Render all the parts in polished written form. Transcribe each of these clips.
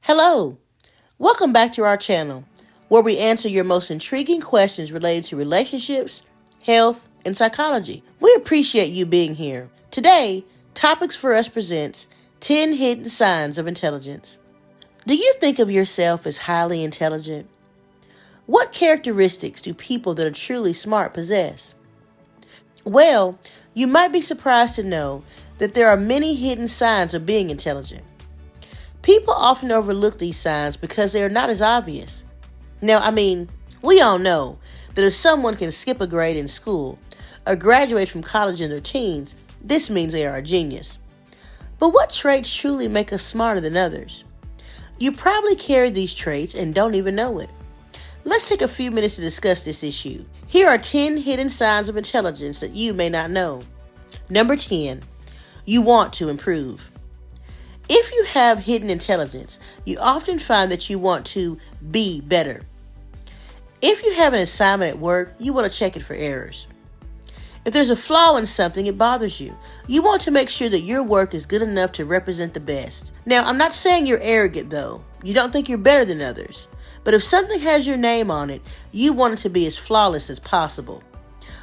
Hello, welcome back to our channel, where we answer your most intriguing questions related to relationships, health, and psychology. We appreciate you being here. Today, Topics for Us presents 10 Hidden Signs of Intelligence. Do you think of yourself as highly intelligent? What characteristics do people that are truly smart possess? Well, you might be surprised to know that there are many hidden signs of being intelligent. People often overlook these signs because they are not as obvious. Now, we all know that if someone can skip a grade in school or graduate from college in their teens, this means they are a genius. But what traits truly make us smarter than others? You probably carry these traits and don't even know it. Let's take a few minutes to discuss this issue. Here are 10 hidden signs of intelligence that you may not know. Number 10, you want to improve. If you have hidden intelligence, you often find that you want to be better. If you have an assignment at work, you want to check it for errors. If there's a flaw in something, it bothers you. You want to make sure that your work is good enough to represent the best. Now, I'm not saying you're arrogant, though. You don't think you're better than others. But if something has your name on it, you want it to be as flawless as possible.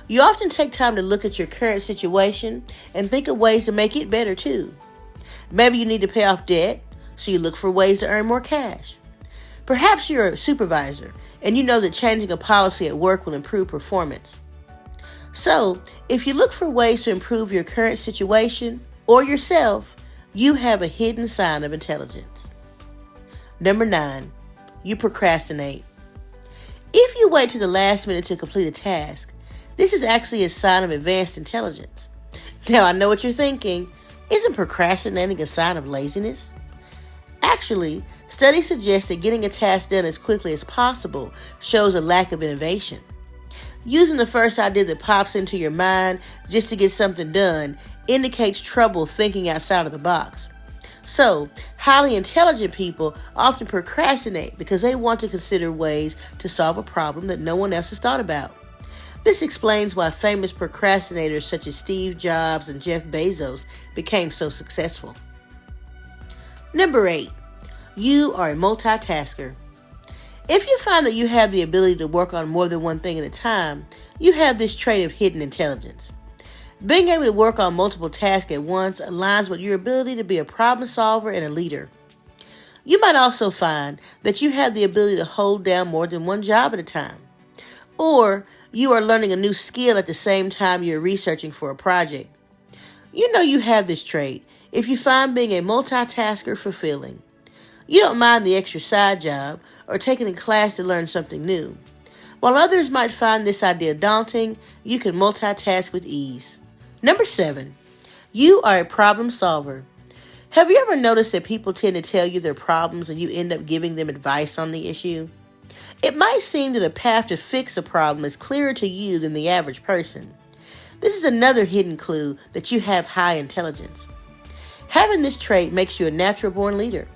You often take time to look at your current situation and think of ways to make it better, too. Maybe you need to pay off debt, so you look for ways to earn more cash. Perhaps you're a supervisor, and you know that changing a policy at work will improve performance. So, if you look for ways to improve your current situation or yourself, you have a hidden sign of intelligence. Number 9, you procrastinate. If you wait to the last minute to complete a task, this is actually a sign of advanced intelligence. Now, I know what you're thinking. Isn't procrastinating a sign of laziness? Actually, studies suggest that getting a task done as quickly as possible shows a lack of innovation. Using the first idea that pops into your mind just to get something done indicates trouble thinking outside of the box. So, highly intelligent people often procrastinate because they want to consider ways to solve a problem that no one else has thought about. This explains why famous procrastinators such as Steve Jobs and Jeff Bezos became so successful. Number 8, you are a multitasker. If you find that you have the ability to work on more than one thing at a time, you have this trait of hidden intelligence. Being able to work on multiple tasks at once aligns with your ability to be a problem solver and a leader. You might also find that you have the ability to hold down more than one job at a time. Or you are learning a new skill at the same time you're researching for a project. You know you have this trait if you find being a multitasker fulfilling. You don't mind the extra side job or taking a class to learn something new. While others might find this idea daunting, you can multitask with ease. Number 7, you are a problem solver. Have you ever noticed that people tend to tell you their problems and you end up giving them advice on the issue? It might seem that a path to fix a problem is clearer to you than the average person. This is another hidden clue that you have high intelligence. Having this trait makes you a natural-born leader.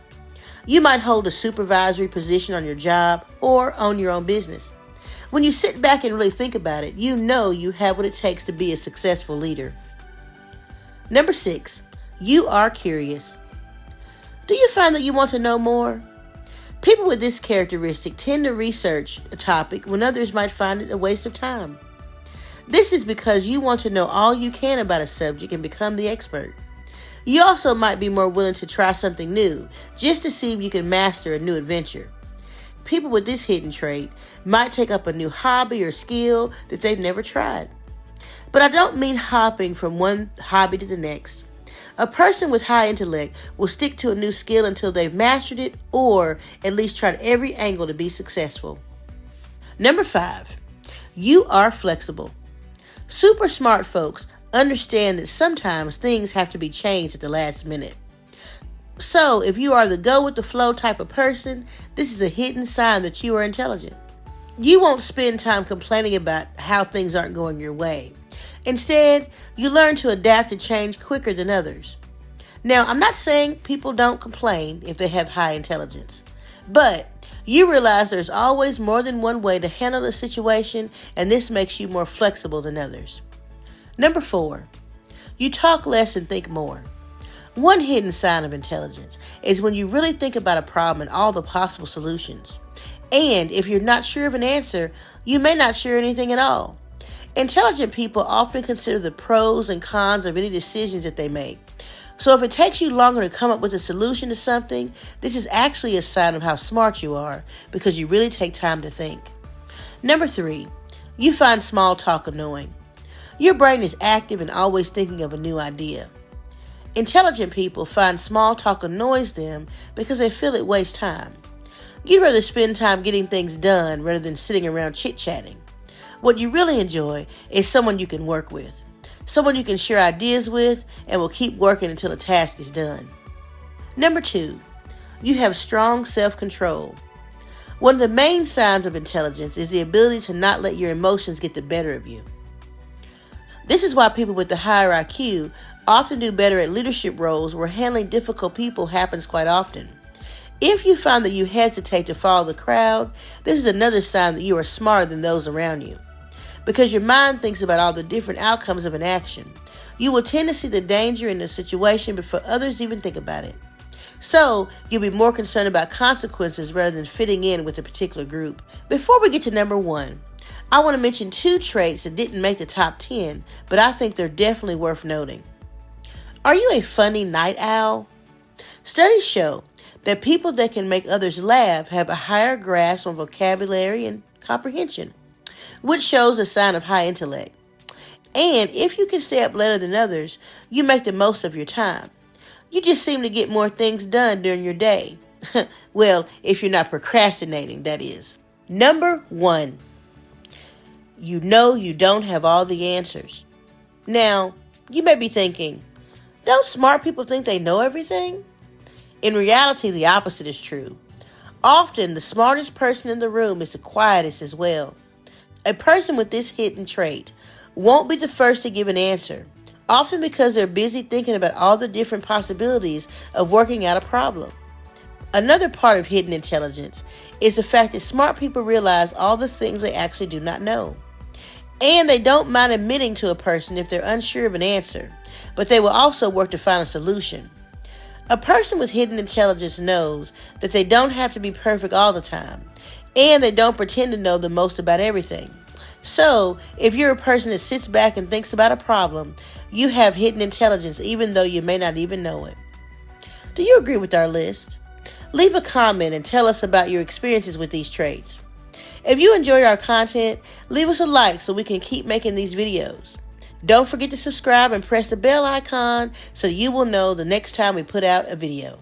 You might hold a supervisory position on your job or own your own business. When you sit back and really think about it, you know you have what it takes to be a successful leader. Number 6, you are curious. Do you find that you want to know more? People with this characteristic tend to research a topic when others might find it a waste of time. This is because you want to know all you can about a subject and become the expert. You also might be more willing to try something new, just to see if you can master a new adventure. People with this hidden trait might take up a new hobby or skill that they've never tried. But I don't mean hopping from one hobby to the next. A person with high intellect will stick to a new skill until they've mastered it or at least tried every angle to be successful. Number 5, you are flexible. Super smart folks understand that sometimes things have to be changed at the last minute. So, if you are the go-with-the-flow type of person, this is a hidden sign that you are intelligent. You won't spend time complaining about how things aren't going your way. Instead, you learn to adapt and change quicker than others. Now, I'm not saying people don't complain if they have high intelligence, but you realize there's always more than one way to handle a situation, and this makes you more flexible than others. Number 4, you talk less and think more. One hidden sign of intelligence is when you really think about a problem and all the possible solutions. And if you're not sure of an answer, you may not share anything at all. Intelligent people often consider the pros and cons of any decisions that they make. So if it takes you longer to come up with a solution to something, this is actually a sign of how smart you are because you really take time to think. Number 3, you find small talk annoying. Your brain is active and always thinking of a new idea. Intelligent people find small talk annoys them because they feel it wastes time. You'd rather spend time getting things done rather than sitting around chit-chatting. What you really enjoy is someone you can work with, someone you can share ideas with and will keep working until a task is done. Number 2, you have strong self-control. One of the main signs of intelligence is the ability to not let your emotions get the better of you. This is why people with the higher IQ often do better at leadership roles where handling difficult people happens quite often. If you find that you hesitate to follow the crowd, this is another sign that you are smarter than those around you. Because your mind thinks about all the different outcomes of an action, you will tend to see the danger in the situation before others even think about it. So, you'll be more concerned about consequences rather than fitting in with a particular group. Before we get to number 1, I want to mention 2 traits that didn't make the top 10, but I think they're definitely worth noting. Are you a funny night owl? Studies show that people that can make others laugh have a higher grasp on vocabulary and comprehension, which shows a sign of high intellect. And if you can stay up later than others, you make the most of your time. You just seem to get more things done during your day. Well, if you're not procrastinating, that is. Number 1, you know you don't have all the answers. Now, you may be thinking, don't smart people think they know everything? In reality, the opposite is true. Often, the smartest person in the room is the quietest as well. A person with this hidden trait won't be the first to give an answer, often because they're busy thinking about all the different possibilities of working out a problem. Another part of hidden intelligence is the fact that smart people realize all the things they actually do not know. And they don't mind admitting to a person if they're unsure of an answer, but they will also work to find a solution. A person with hidden intelligence knows that they don't have to be perfect all the time, and they don't pretend to know the most about everything. So, if you're a person that sits back and thinks about a problem, you have hidden intelligence even though you may not even know it. Do you agree with our list? Leave a comment and tell us about your experiences with these traits. If you enjoy our content, leave us a like so we can keep making these videos. Don't forget to subscribe and press the bell icon so you will know the next time we put out a video.